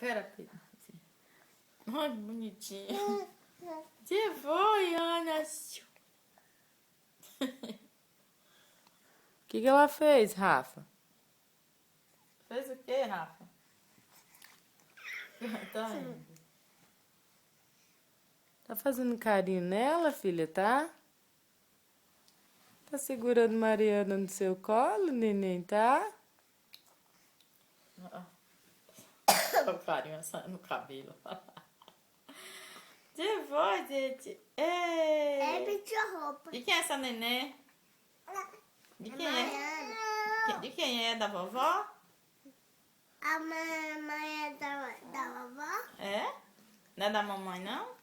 Pera, Pedro. Ai, que bonitinho. Que foi, Ana? O que ela fez, Rafa? Fez o que, Rafa? Tá indo. Tá fazendo carinho nela, filha, tá? Tá segurando Mariana no seu colo, neném, tá? O carinho no cabelo. Que foi, gente? Ei! vestiu a roupa. De quem é essa neném? De quem é? De quem é? Da vovó? A mãe é da vovó? É? Não é da mamãe, não?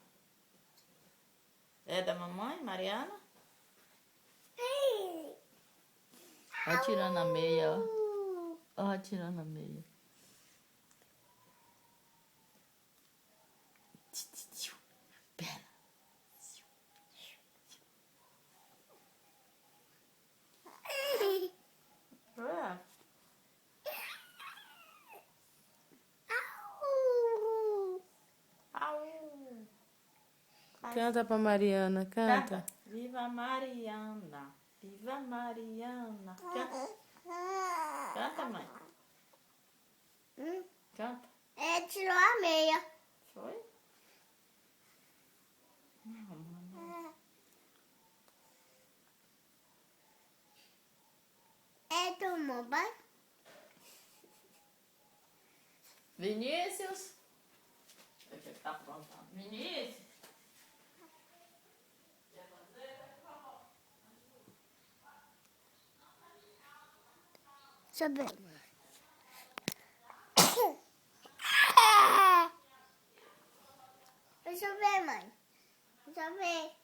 É da mamãe, Mariana? Ó, tirando a meia, ó. Ó, tirando a meia. Pera. Ué. Au. Canta pra Mariana, canta. Viva Mariana. Viva Mariana. Canta. Canta, mãe. Canta. Tirou a meia. Foi? Não, mãe. Tomou banho? Vinícius. Deixa eu tá pronto. Vinícius. Deixa eu ver. Deixa eu ver, mãe. Deixa eu ver.